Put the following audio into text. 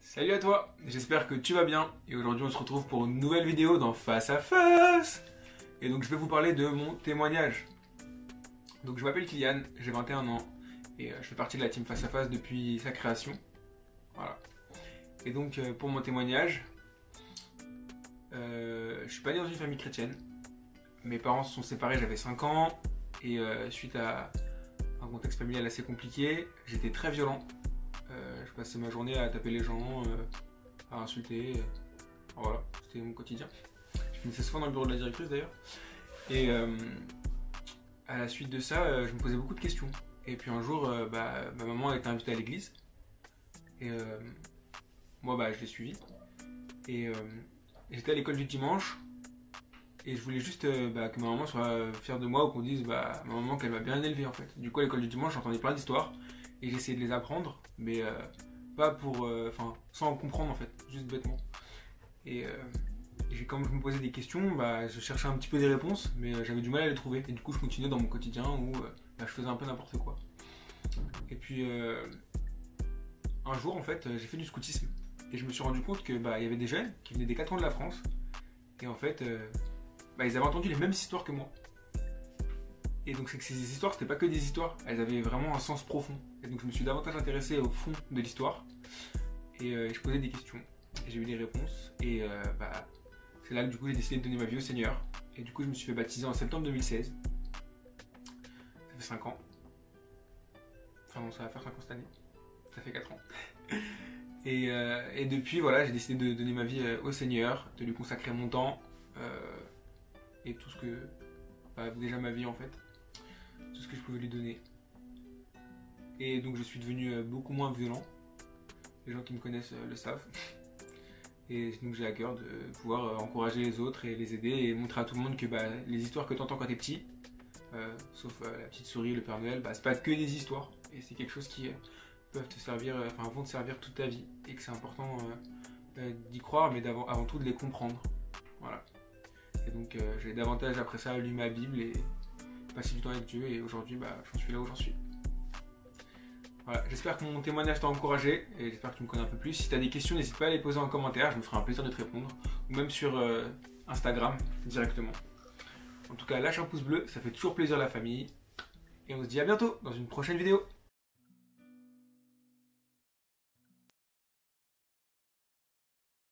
Salut à toi, j'espère que tu vas bien et aujourd'hui on se retrouve pour une nouvelle vidéo dans Face à Face. Et donc je vais vous parler de mon témoignage. Donc je m'appelle Kylian, j'ai 21 ans et je fais partie de la team Face à Face depuis sa création. Voilà. Et donc pour mon témoignage, je suis pas né dans une famille chrétienne. Mes parents se sont séparés, j'avais 5 ans et suite à un contexte familial assez compliqué, j'étais très violent. Je passais ma journée à taper les gens, à insulter. Voilà, c'était mon quotidien. Je finissais souvent dans le bureau de la directrice d'ailleurs. Et à la suite de ça, je me posais beaucoup de questions. Et puis un jour, ma maman a été invitée à l'église. Et moi, je l'ai suivie. Et j'étais à l'école du dimanche. Et je voulais juste que ma maman soit fière de moi ou qu'on dise ma maman qu'elle m'a bien élevé en fait. Du coup, à l'école du dimanche, j'entendais plein d'histoires. Et j'essayais de les apprendre, mais pas pour. Sans comprendre en fait, juste bêtement. Et comme je me posais des questions, je cherchais un petit peu des réponses, mais j'avais du mal à les trouver. Et du coup, je continuais dans mon quotidien où je faisais un peu n'importe quoi. Et puis, un jour, en fait, j'ai fait du scoutisme. Et je me suis rendu compte qu'il y avait des jeunes qui venaient des 4 coins de la France. Et en fait, ils avaient entendu les mêmes histoires que moi. Et donc c'est que ces histoires, c'était pas que des histoires, elles avaient vraiment un sens profond. Et donc je me suis davantage intéressé au fond de l'histoire. Et je posais des questions. Et j'ai eu des réponses. Et c'est là que du coup j'ai décidé de donner ma vie au Seigneur. Et du coup je me suis fait baptiser en septembre 2016. Ça fait 5 ans. Enfin non, ça va faire 5 ans cette année. Ça fait 4 ans. Et depuis, voilà, j'ai décidé de donner ma vie au Seigneur, de lui consacrer mon temps. Et tout ce que... déjà ma vie en fait. Tout ce que je pouvais lui donner. Et donc je suis devenu beaucoup moins violent. Les gens qui me connaissent le savent. Et donc j'ai à cœur de pouvoir encourager les autres et les aider et montrer à tout le monde que les histoires que tu entends quand t'es petit, sauf la petite souris, le Père Noël, c'est pas que des histoires. Et c'est quelque chose qui peuvent te servir, vont te servir toute ta vie. Et que c'est important d'y croire, mais avant tout de les comprendre. Voilà. Et donc j'ai davantage après ça lu ma Bible et passer du temps avec Dieu et aujourd'hui j'en suis là où j'en suis. Voilà, j'espère que mon témoignage t'a encouragé et j'espère que tu me connais un peu plus. Si tu as des questions, n'hésite pas à les poser en commentaire, je me ferai un plaisir de te répondre. Ou même sur Instagram directement. En tout cas, lâche un pouce bleu, ça fait toujours plaisir à la famille. Et on se dit à bientôt dans une prochaine vidéo.